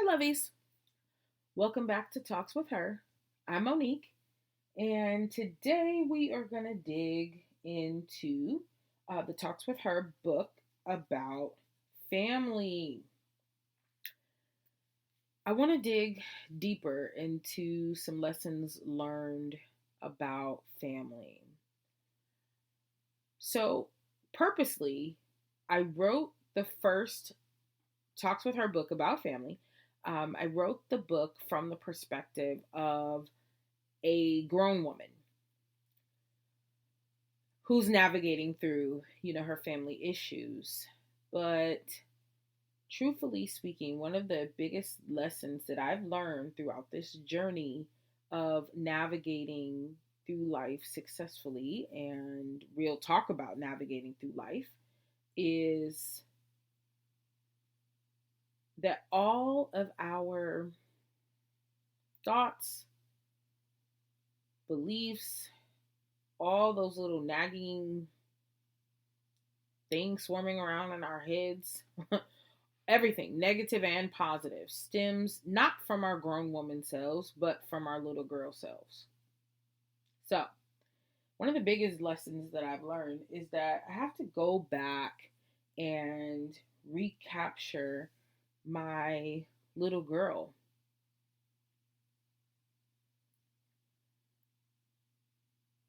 Hi, lovies. Welcome back to Talks with Her. I'm Monique, and today we are going to dig into the Talks with Her book about family. I want to dig deeper into some lessons learned about family. So, purposely, I wrote the first Talks with Her book about family. I wrote the book from the perspective of a grown woman who's navigating through, her family issues. But truthfully speaking, one of the biggest lessons that I've learned throughout this journey of navigating through life successfully and real talk about navigating through life is that all of our thoughts, beliefs, all those little nagging things swarming around in our heads, everything, negative and positive, stems not from our grown woman selves, but from our little girl selves. So, one of the biggest lessons that I've learned is that I have to go back and recapture my little girl.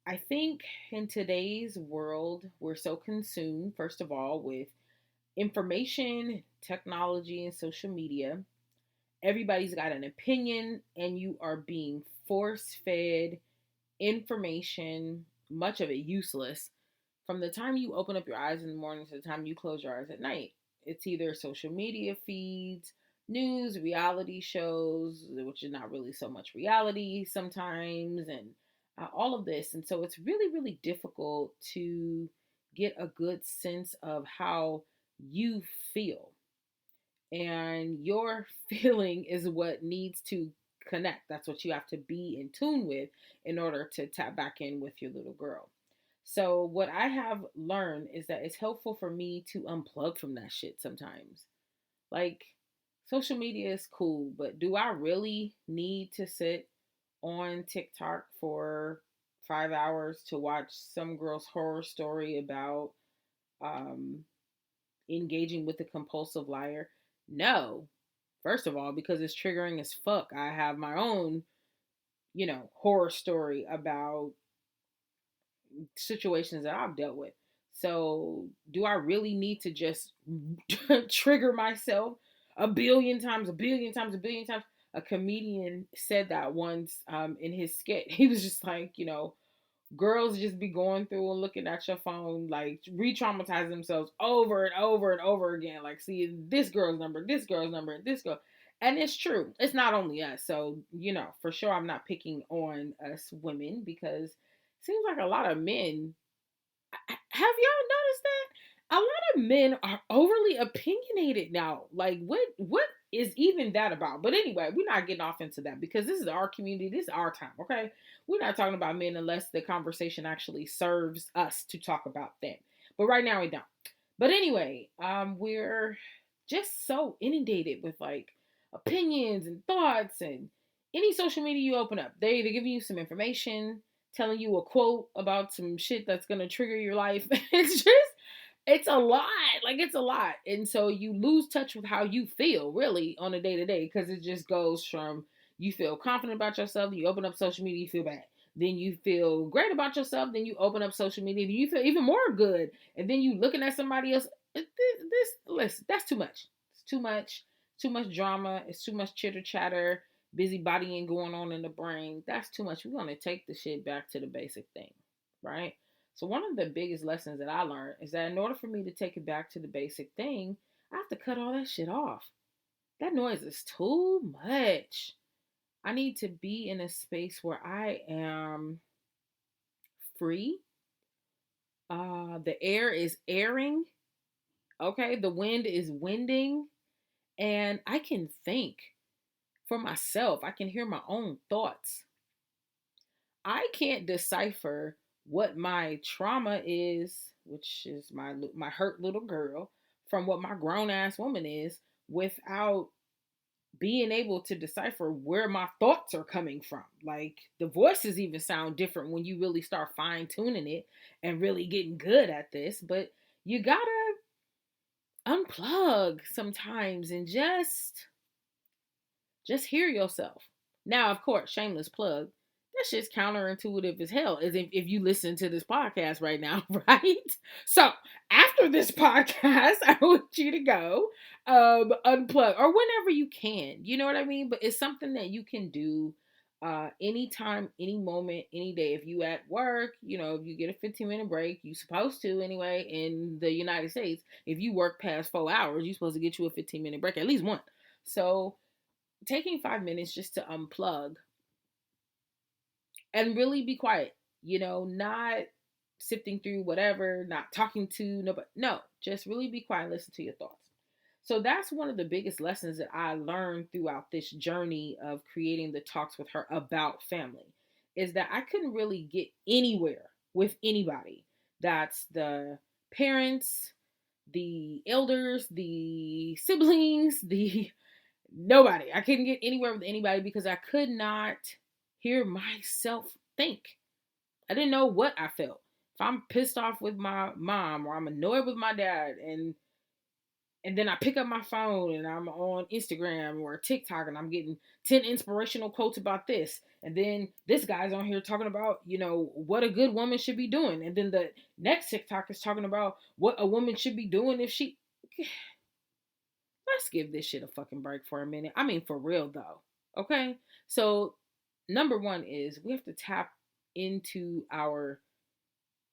I think in today's world, we're so consumed, first of all, with information, technology, and social media. Everybody's got an opinion, and you are being force fed information, much of it useless, from the time you open up your eyes in the morning to the time you close your eyes at night. It's either social media feeds, news, reality shows, which is not really so much reality sometimes, and all of this. And so it's really, really difficult to get a good sense of how you feel. And your feeling is what needs to connect. That's what you have to be in tune with in order to tap back in with your little girl. So, what I have learned is that it's helpful for me to unplug from that shit sometimes. Like, social media is cool, but do I really need to sit on TikTok for 5 hours to watch some girl's horror story about um, engaging with a compulsive liar? No. First of all, because it's triggering as fuck. I have my own, horror story about situations that I've dealt with. So, do I really need to just trigger myself a billion times, a billion times, a billion times? A comedian said that once in his skit. He was just like, girls just be going through and looking at your phone, like re-traumatize themselves over and over and over again, like seeing this girl's number, this girl's number, and this girl. And it's true. It's not only us. So, for sure I'm not picking on us women because it seems like a lot of men, have y'all noticed that? A lot of men are overly opinionated now. Like what is even that about? But anyway, we're not getting off into that because this is our community, this is our time, okay? We're not talking about men unless the conversation actually serves us to talk about them. But right now we don't. But anyway, we're just so inundated with like opinions and thoughts, and any social media you open up, they're giving you some information, telling you a quote about some shit that's gonna trigger your life. It's a lot. Like it's a lot. And so you lose touch with how you feel really on a day to day because it just goes from you feel confident about yourself, you open up social media, you feel bad. Then you feel great about yourself, then you open up social media, then you feel even more good. And then you looking at somebody else. Listen, that's too much. It's too much drama. It's too much chitter chatter, busybodying going on in the brain. That's too much. We're gonna take the shit back to the basic thing, right? So one of the biggest lessons that I learned is that in order for me to take it back to the basic thing, I have to cut all that shit off. That noise is too much. I need to be in a space where I am free. The air is airing. Okay, the wind is winding, and I can think for myself. I can hear my own thoughts. I can't decipher what my trauma is, which is my hurt little girl, from what my grown ass woman is without being able to decipher where my thoughts are coming from. Like the voices even sound different when you really start fine tuning it and really getting good at this. But you gotta unplug sometimes and just hear yourself. Now, of course, shameless plug. That shit's counterintuitive as hell. As if you listen to this podcast right now, right? So after this podcast, I want you to go unplug or whenever you can. You know what I mean? But it's something that you can do anytime, any moment, any day. If you at work, if you get a 15-minute break, you supposed to anyway in the United States. If you work past 4 hours, you're supposed to get you a 15-minute break, at least one. So taking 5 minutes just to unplug and really be quiet, not sifting through whatever, not talking to nobody. No, just really be quiet and listen to your thoughts. So that's one of the biggest lessons that I learned throughout this journey of creating the talks with her about family is that I couldn't really get anywhere with anybody. That's the parents, the elders, the siblings, the nobody. I couldn't get anywhere with anybody because I could not hear myself think. I didn't know what I felt. If I'm pissed off with my mom or I'm annoyed with my dad and then I pick up my phone and I'm on Instagram or TikTok and I'm getting 10 inspirational quotes about this. And then this guy's on here talking about, what a good woman should be doing. And then the next TikTok is talking about what a woman should be doing if she let's give this shit a fucking break for a minute. I mean, for real though. Okay? So, number one is we have to tap into our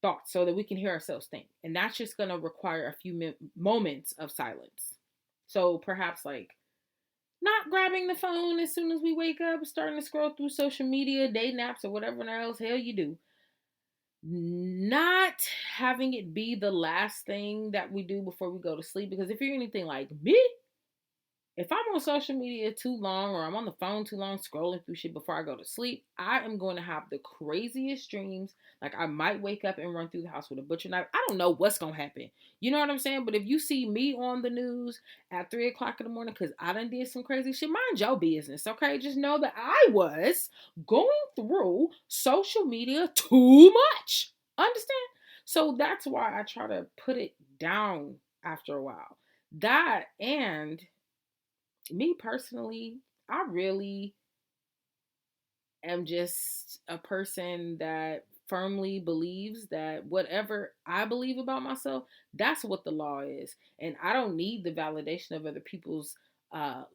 thoughts so that we can hear ourselves think. And that's just going to require a few moments of silence. So, perhaps like not grabbing the phone as soon as we wake up, starting to scroll through social media, day naps, or whatever else hell you do. Not having it be the last thing that we do before we go to sleep. Because if you're anything like me, if I'm on social media too long or I'm on the phone too long scrolling through shit before I go to sleep, I am going to have the craziest dreams. Like I might wake up and run through the house with a butcher knife. I don't know what's going to happen. You know what I'm saying? But if you see me on the news at 3 o'clock in the morning because I done did some crazy shit, mind your business, okay? Just know that I was going through social media too much. Understand? So that's why I try to put it down after a while. That and me personally, I really am just a person that firmly believes that whatever I believe about myself, that's what the law is. And I don't need the validation of other people's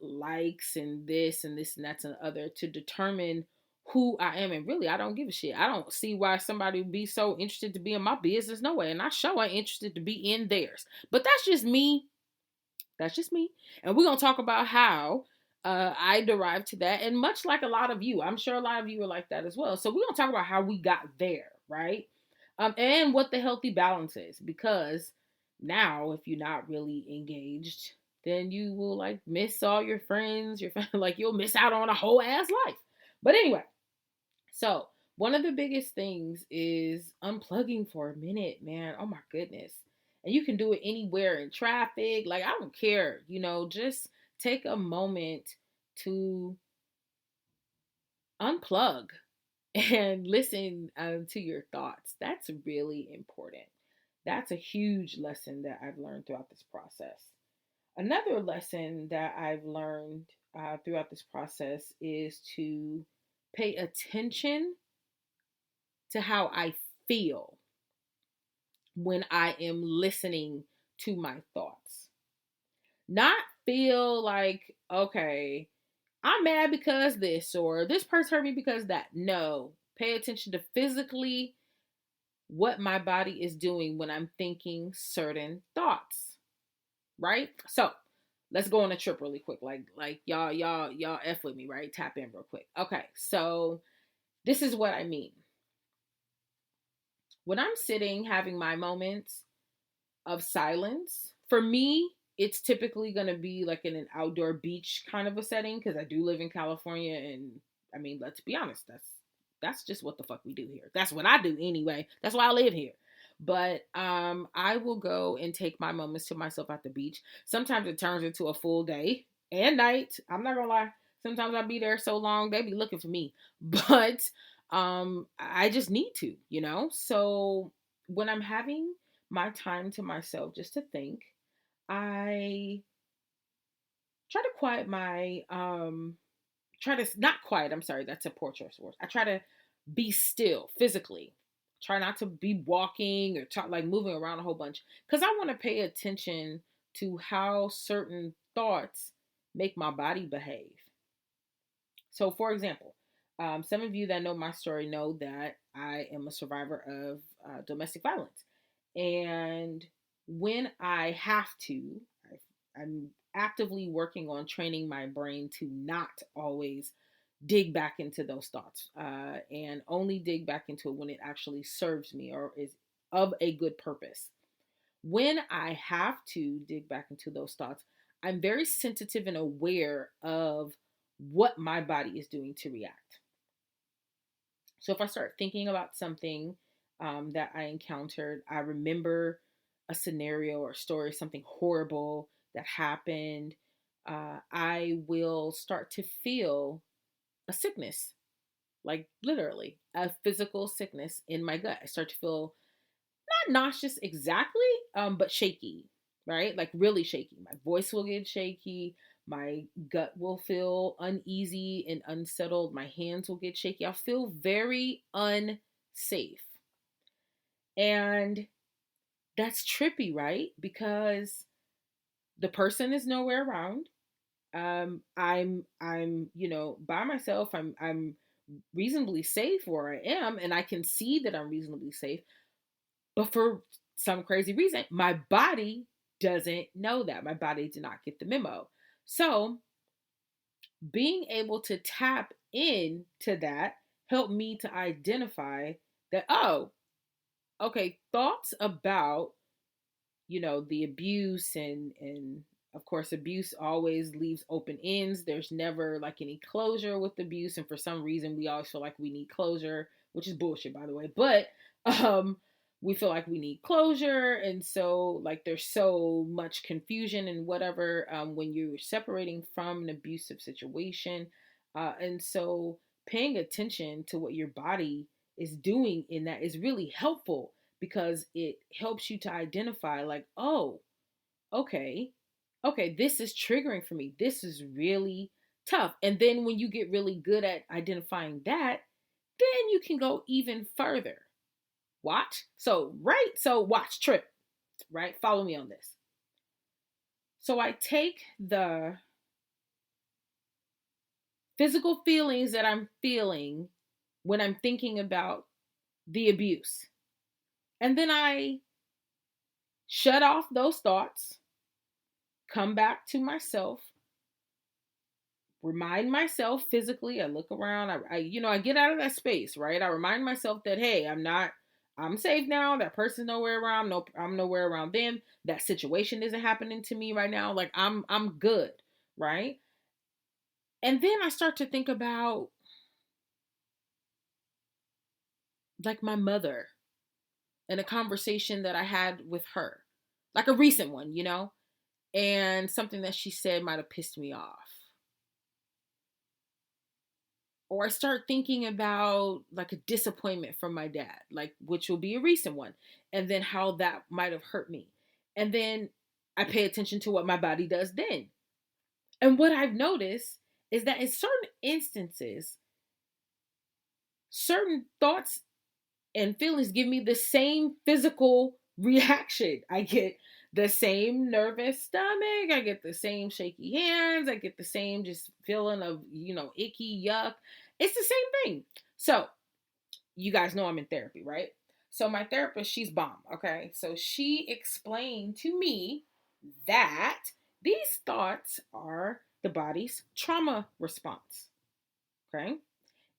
likes and this and this and that's and other to determine who I am. And really, I don't give a shit. I don't see why somebody would be so interested to be in my business. No way. And I sure ain't interested to be in theirs. But that's just me. That's just me. And we're going to talk about how I derived to that. And much like a lot of you, I'm sure a lot of you are like that as well. So we're going to talk about how we got there, right? And what the healthy balance is. Because now, if you're not really engaged, then you will like miss all your friends, your family, like you'll miss out on a whole ass life. But anyway, so one of the biggest things is unplugging for a minute, man. Oh my goodness. And you can do it anywhere in traffic. Like, I don't care, just take a moment to unplug and listen to your thoughts. That's really important. That's a huge lesson that I've learned throughout this process. Another lesson that I've learned throughout this process is to pay attention to how I feel when I am listening to my thoughts. Not feel like, okay, I'm mad because this or this person hurt me because that. No, pay attention to physically what my body is doing when I'm thinking certain thoughts, right? So let's go on a trip really quick. Like y'all F with me, right? Tap in real quick. Okay, so this is what I mean. When I'm sitting having my moments of silence, for me, it's typically going to be like in an outdoor beach kind of a setting because I do live in California and I mean, let's be honest, that's just what the fuck we do here. That's what I do anyway. That's why I live here. But I will go and take my moments to myself at the beach. Sometimes it turns into a full day. and night. I'm not gonna lie. Sometimes I be there so long, they be looking for me. But I just need to, you know? So when I'm having my time to myself just to think, I try to quiet my try to not quiet, I'm sorry, that's a poor choice of words. I try to be still physically. Try not to be walking or talk, like moving around a whole bunch, because I want to pay attention to how certain thoughts make my body behave. So, for example, some of you that know my story know that I am a survivor of domestic violence. And when I have to, I'm actively working on training my brain to not always dig back into those thoughts and only dig back into it when it actually serves me or is of a good purpose. When I have to dig back into those thoughts, I'm very sensitive and aware of what my body is doing to react. So if I start thinking about something that I encountered, I remember a scenario or a story, something horrible that happened, I will start to feel a sickness, like literally a physical sickness in my gut. I start to feel not nauseous exactly, but shaky, right? Like really shaky. My voice will get shaky. My gut will feel uneasy and unsettled. My hands will get shaky. I'll feel very unsafe. And that's trippy, right? Because the person is nowhere around. I'm by myself. I'm reasonably safe where I am, and I can see that I'm reasonably safe. But for some crazy reason, my body doesn't know that. My body did not get the memo. So being able to tap in to that helped me to identify that, oh, okay, thoughts about, the abuse and of course abuse always leaves open ends. There's never like any closure with abuse, and for some reason we always feel like we need closure, which is bullshit by the way. But um we feel like we need closure, and so like there's so much confusion and whatever when you're separating from an abusive situation. And so paying attention to what your body is doing in that is really helpful, because it helps you to identify like, oh, okay, okay, this is triggering for me, this is really tough. And then when you get really good at identifying that, then you can go even further. Watch. So right, so watch, trip, right, follow me on this. So I take the physical feelings that I'm feeling when I'm thinking about the abuse, and then I shut off those thoughts, come back to myself, remind myself physically. I look around, I get out of that space, right? I remind myself that, hey, I'm safe now. That person's nowhere around. No, I'm nowhere around them. That situation isn't happening to me right now. Like I'm good, right? And then I start to think about like my mother and a conversation that I had with her, like a recent one, and something that she said might have pissed me off. Or I start thinking about like a disappointment from my dad, like which will be a recent one, and then how that might have hurt me. And then I pay attention to what my body does then. And what I've noticed is that in certain instances, certain thoughts and feelings give me the same physical reaction. I get the same nervous stomach, I get the same shaky hands, I get the same just feeling of, icky, yuck. It's the same thing. So, you guys know I'm in therapy, right? So, my therapist, she's bomb, okay? So, she explained to me that these thoughts are the body's trauma response, okay?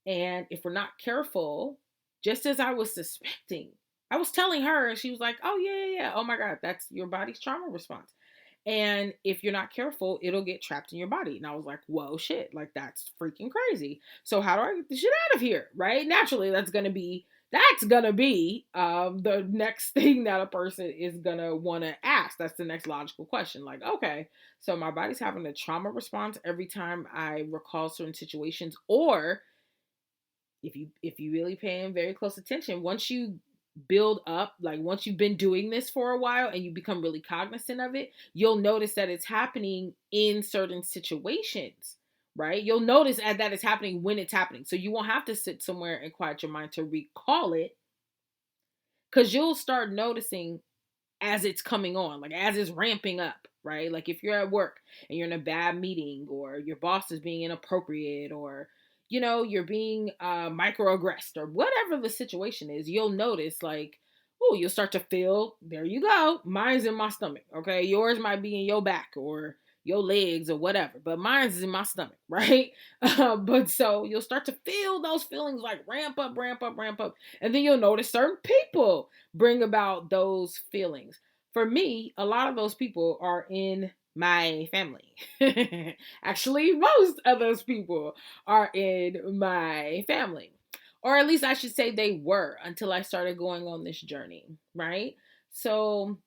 And if we're not careful, just as I was suspecting, I was telling her, and she was like, oh, yeah, yeah, yeah. Oh my God, that's your body's trauma response. And if you're not careful, it'll get trapped in your body. And I was like, whoa, shit, like that's freaking crazy. So how do I get the shit out of here? Right? Naturally, that's going to be That's gonna be the next thing that a person is gonna want to ask. That's the next logical question. Like, okay, so my body's having a trauma response every time I recall certain situations, or if you really paying very close attention, once you build up, like once you've been doing this for a while and you become really cognizant of it, you'll notice that it's happening in certain situations, right? You'll notice that it's happening when it's happening. So you won't have to sit somewhere and quiet your mind to recall it, because you'll start noticing as it's coming on, like as it's ramping up, right? Like if you're at work and you're in a bad meeting, or your boss is being inappropriate, or you're being microaggressed, or whatever the situation is, you'll notice like, oh, you'll start to feel, there you go, mine's in my stomach, okay? Yours might be in your back or your legs or whatever, but mine's in my stomach, right? But so you'll start to feel those feelings like ramp up, ramp up, ramp up. And then you'll notice certain people bring about those feelings. For me, a lot of those people are in my family. Actually, most of those people are in my family. Or at least I should say they were, until I started going on this journey, right? So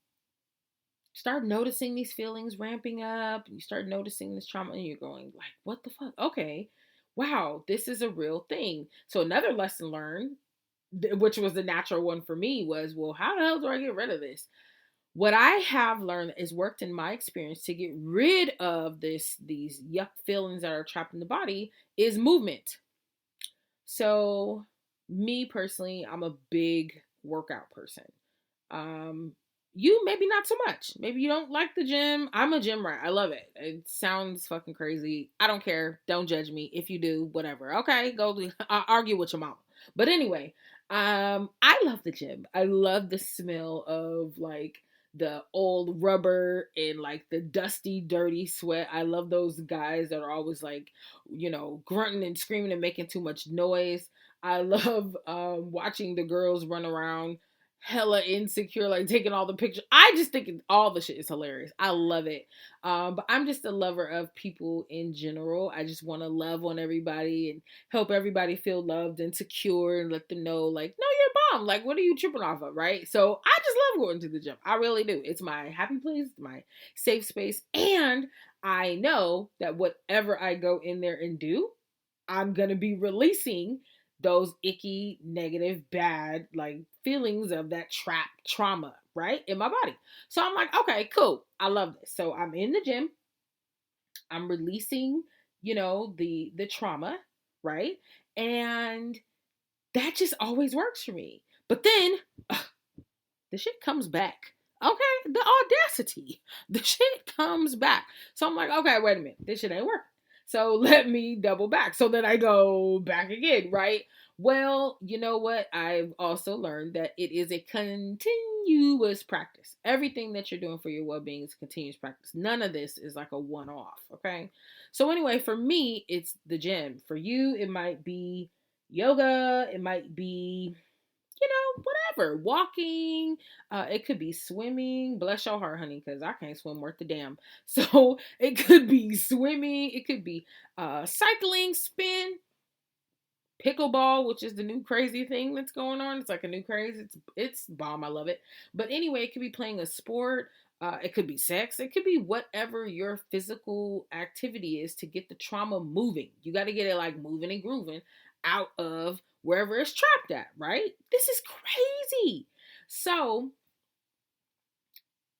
start noticing these feelings ramping up. You start noticing this trauma and you're going like, what the fuck? Okay. Wow, this is a real thing. So another lesson learned, which was the natural one for me, was, well, how the hell do I get rid of this? What I have learned is worked in my experience to get rid of these yuck feelings that are trapped in the body is movement. So me personally, I'm a big workout person. Um, you maybe not so much. Maybe you don't like the gym. I'm a gym rat. I love it. It sounds fucking crazy. I don't care. Don't judge me. If you do, whatever. Okay, go argue with your mama. But anyway, I love the gym. I love the smell of like the old rubber and like the dusty, dirty sweat. I love those guys that are always like, grunting and screaming and making too much noise. I love watching the girls run around hella insecure, like taking all the pictures. I just think all the shit is hilarious. I love it. But I'm just a lover of people in general. I just want to love on everybody and help everybody feel loved and secure and let them know, like, no, you're a bomb. Like, what are you tripping off of, right? So I just love going to the gym. I really do. It's my happy place, my safe space. And I know that whatever I go in there and do, I'm going to be releasing those icky, negative, bad, like feelings of that trauma, right? In my body. So I'm like, okay, cool. I love this. So I'm in the gym. I'm releasing, the trauma, right? And that just always works for me. But then the shit comes back. Okay, the audacity. The shit comes back. So I'm like, okay, wait a minute. This shit ain't working. So let me double back. So then I go back again, right? Well, you know what? I've also learned that it is a continuous practice. Everything that you're doing for your well-being is continuous practice. None of this is like a one-off, okay? So anyway, for me, it's the gym. For you, it might be yoga. It might be whatever, walking, it could be swimming. Bless your heart, honey, because I can't swim worth a damn. So it could be swimming, it could be cycling, spin, pickleball, which is the new crazy thing that's going on. It's like a new craze. It's bomb. I love it. But anyway, it could be playing a sport. It could be sex. It could be whatever your physical activity is to get the trauma moving. You got to get it like moving and grooving out of wherever it's trapped at, right? This is crazy. So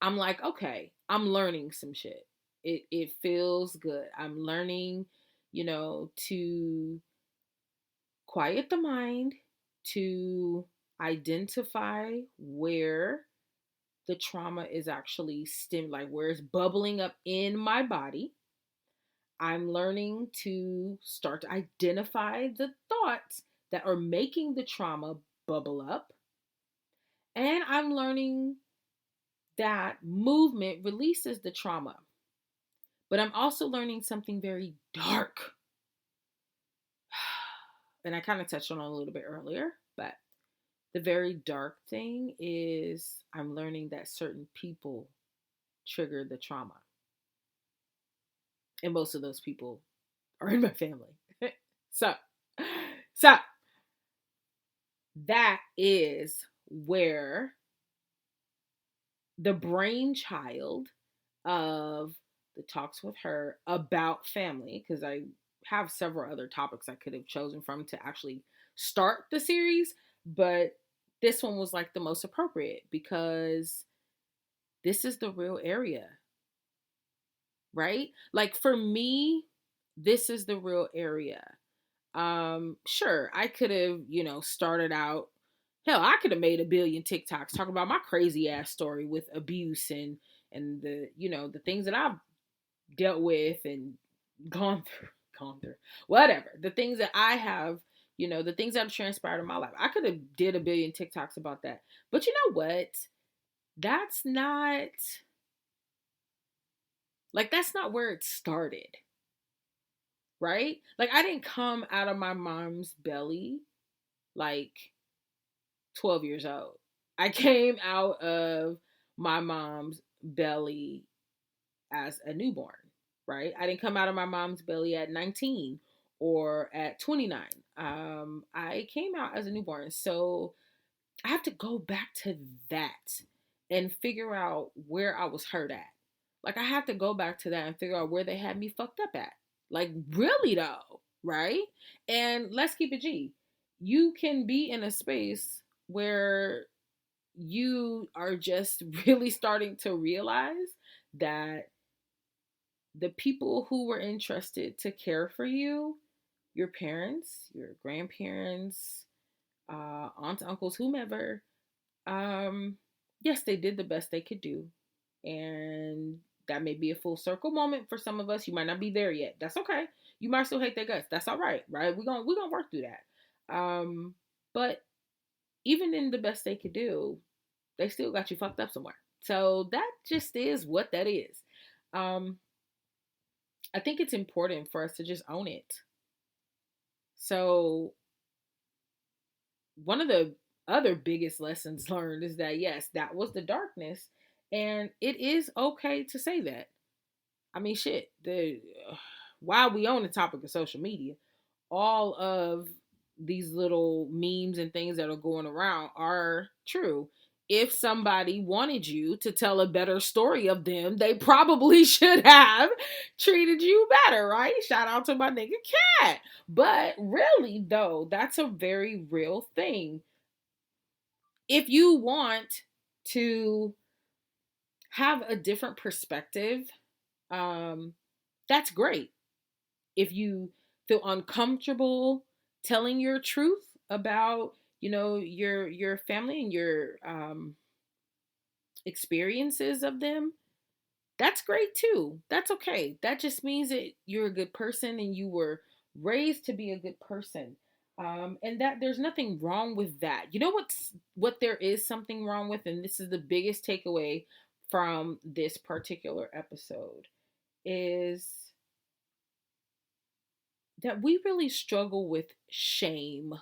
I'm like, okay, I'm learning some shit. It feels good. I'm learning, to quiet the mind, to identify where the trauma is actually like where it's bubbling up in my body. I'm learning to start to identify the thoughts that are making the trauma bubble up. And I'm learning that movement releases the trauma. But I'm also learning something very dark. And I kind of touched on it a little bit earlier, but the very dark thing is I'm learning that certain people trigger the trauma. And most of those people are in my family. so, so that is where the brainchild of the talks with her about family, because I have several other topics I could have chosen from to actually start the series, but this one was like the most appropriate because this is the real area, right? Like for me, this is the real area. Sure, I could have, started out. Hell, I could have made a billion TikToks talking about my crazy ass story with abuse and the, the things that I've dealt with and gone through, gone through, whatever. The things that I have, the things that have transpired in my life. I could have did a billion TikToks about that. But you know what? That's not that's not where it started, right? Like I didn't come out of my mom's belly like 12 years old. I came out of my mom's belly as a newborn, right? I didn't come out of my mom's belly at 19 or at 29. I came out as a newborn. So I have to go back to that and figure out where I was hurt at. Like, I have to go back to that and figure out where they had me fucked up at. Like, really, though, right? And let's keep it G. You can be in a space where you are just really starting to realize that the people who were entrusted to care for you, your parents, your grandparents, aunts, uncles, whomever, yes, they did the best they could do. And that may be a full circle moment for some of us. You might not be there yet. That's okay. You might still hate their guts. That's all right, right? We're gonna work through that. But even in the best they could do, they still got you fucked up somewhere. So that just is what that is. Um, I think it's important for us to just own it. So one of the other biggest lessons learned is that yes, that was the darkness, and it is okay to say that. I mean, shit. While we on the topic of social media, all of these little memes and things that are going around are true. If somebody wanted you to tell a better story of them, they probably should have treated you better, right? Shout out to my nigga Cat. But really, though, that's a very real thing. If you want to have a different perspective, um, that's great. If you feel uncomfortable telling your truth about, your family and your experiences of them, that's great too. That's okay. That just means that you're a good person and you were raised to be a good person. And that there's nothing wrong with that. You know what there is something wrong with, and this is the biggest takeaway from this particular episode, is that we really struggle with shame.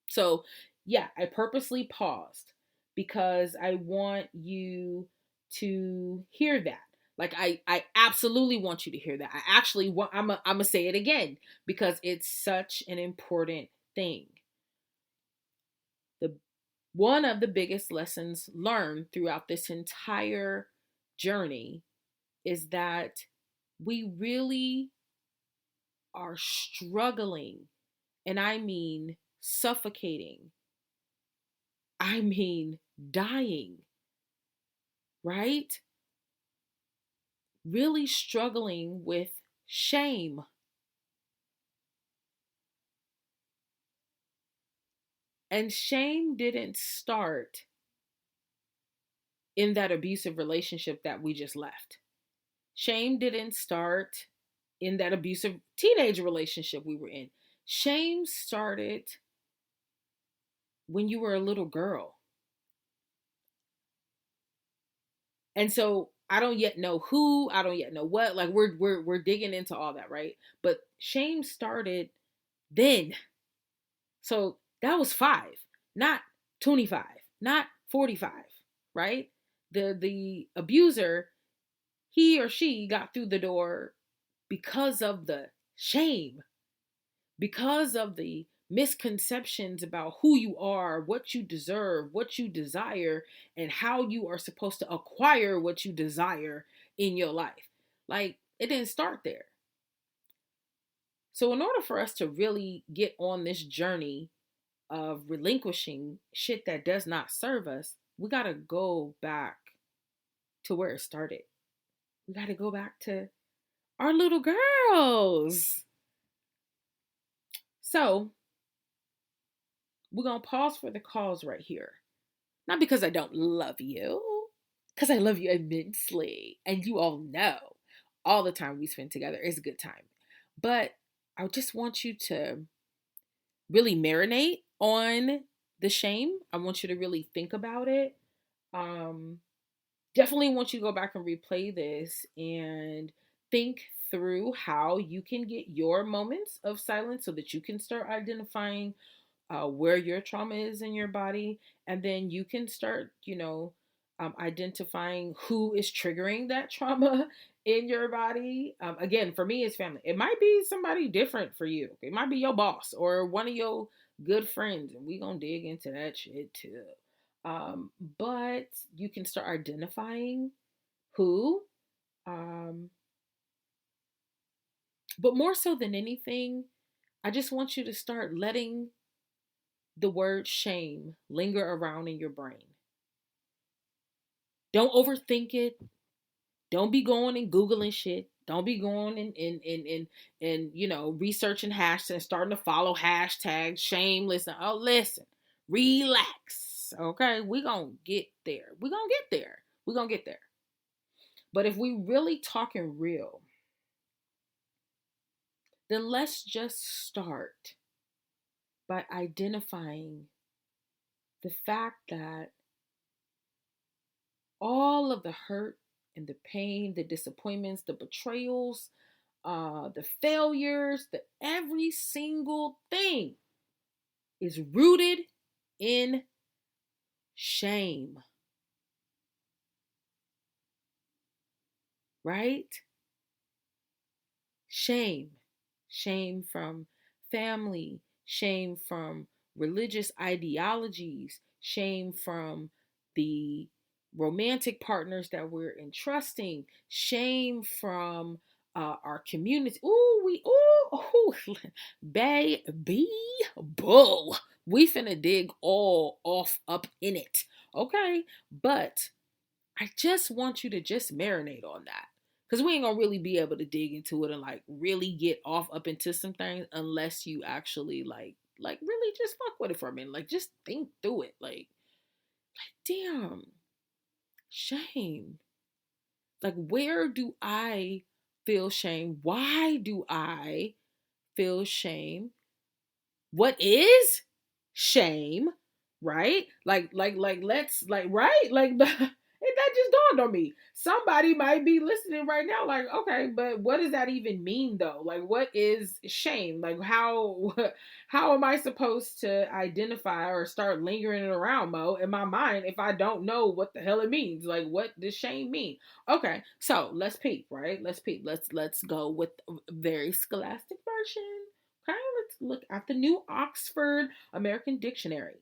So, yeah, I purposely paused because I want you to hear that. Like I absolutely want you to hear that. I actually want I'm gonna say it again because it's such an important thing. The One of the biggest lessons learned throughout this entire journey is that we really are struggling, and I mean suffocating, I mean dying, right? Really struggling with shame. And shame didn't start in that abusive relationship that we just left. Shame didn't start in that abusive teenage relationship we were in. Shame started when you were a little girl. And so I don't yet know who, I don't yet know what. Like we're digging into all that, right? But shame started then. So that was 5, not 25, not 45, right? The abuser, he or she got through the door because of the Shame. Because of the misconceptions about who you are, what you deserve, what you desire, and how you are supposed to acquire what you desire in your life. Like, it didn't start there. So, in order for us to really get on this journey of relinquishing shit that does not serve us, we got to go back to where it started. We got to go back to our little girls. So, we're going to pause for the cause right here. Not because I don't love you, because I love you immensely. And you all know all the time we spend together is a good time. But I just want you to really marinate on the shame. I want you to really think about it. Definitely want you to go back and replay this and think through how you can get your moments of silence so that you can start identifying where your trauma is in your body, and then you can start, identifying who is triggering that trauma in your body. Again, for me, it's family. It might be somebody different for you. It might be your boss or one of your good friends, and we gonna dig into that shit too. But you can start identifying who. But more so than anything, I just want you to start letting the word shame linger around in your brain. Don't overthink it. Don't be going and Googling shit. Don't be going and researching hashtags and starting to follow hashtags, shameless. Oh, listen, relax. Okay, we're going to get there. We're going to get there. We're going to get there. But if we really talking real, then let's just start by identifying the fact that all of the hurt and the pain, the disappointments, the betrayals, the failures, every single thing is rooted in shame. Right? Shame. Shame from family, shame from religious ideologies, shame from the romantic partners that we're entrusting, shame from our community. Baby, boo. We finna dig all off up in it. Okay? But I just want you to just marinate on that. Because we ain't gonna really be able to dig into it and like really get off up into some things unless you actually like really just fuck with it for a minute. Like just think through it. Like damn, shame. Like where do I feel shame? Why do I feel shame? What is shame? Right? Let's like right? Like that just dawned on me. Somebody might be listening right now, like, okay, but what does that even mean though? Like, what is shame? Like, how am I supposed to identify or start lingering it around, Mo, in my mind if I don't know what the hell it means? Like, what does shame mean? Okay, so let's peep, right? Let's peep. Let's go with a very scholastic version. Okay, let's look at the new Oxford American Dictionary.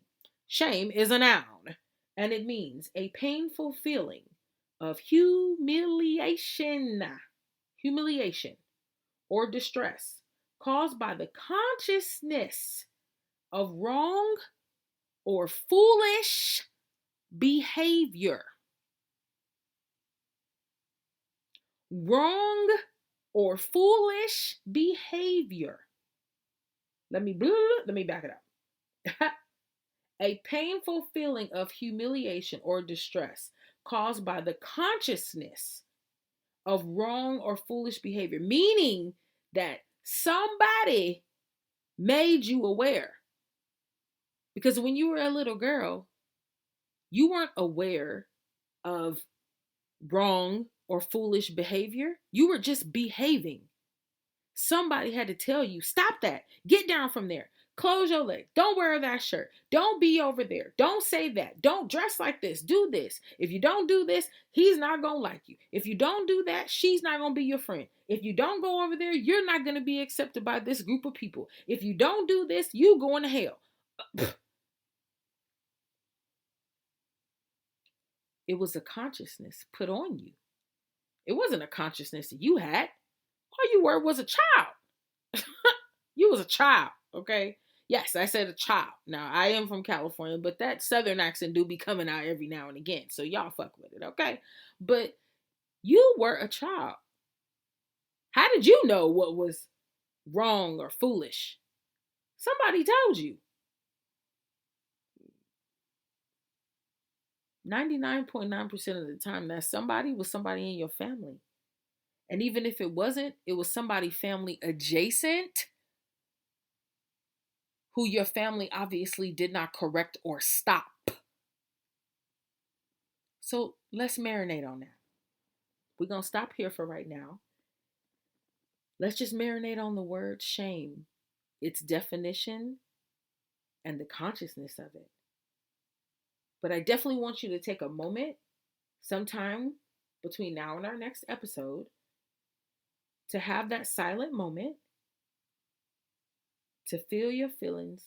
Shame is a noun, and it means a painful feeling of humiliation or distress caused by the consciousness of wrong or foolish behavior. Wrong or foolish behavior. Let me back it up. A painful feeling of humiliation or distress caused by the consciousness of wrong or foolish behavior, meaning that somebody made you aware. Because when you were a little girl, you weren't aware of wrong or foolish behavior. You were just behaving. Somebody had to tell you, stop that, get down from there. Close your leg. Don't wear that shirt. Don't be over there. Don't say that. Don't dress like this. Do this. If you don't do this, he's not going to like you. If you don't do that, she's not going to be your friend. If you don't go over there, you're not going to be accepted by this group of people. If you don't do this, you going to hell. It was a consciousness put on you. It wasn't a consciousness that you had. All you were was a child. You was a child, okay? Yes, I said a child. Now, I am from California, but that Southern accent do be coming out every now and again. So y'all fuck with it, okay? But you were a child. How did you know what was wrong or foolish? Somebody told you. 99.9% of the time, that somebody was somebody in your family. And even if it wasn't, it was somebody family adjacent who your family obviously did not correct or stop. So let's marinate on that. We're going to stop here for right now. Let's just marinate on the word shame, its definition, and the consciousness of it. But I definitely want you to take a moment, sometime between now and our next episode, to have that silent moment, to feel your feelings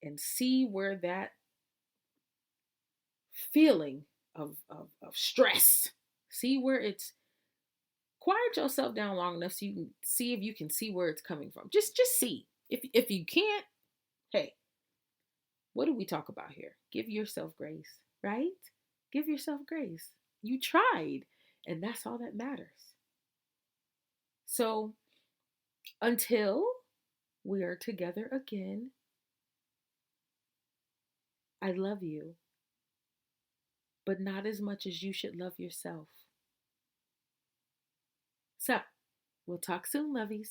and see where that feeling of stress, see where it's, quiet yourself down long enough so you can see if you can see where it's coming from. Just see. If you can't, hey, what do we talk about here? Give yourself grace, right? Give yourself grace. You tried, and that's all that matters. So until we are together again, I love you, but not as much as you should love yourself. So we'll talk soon, lovies.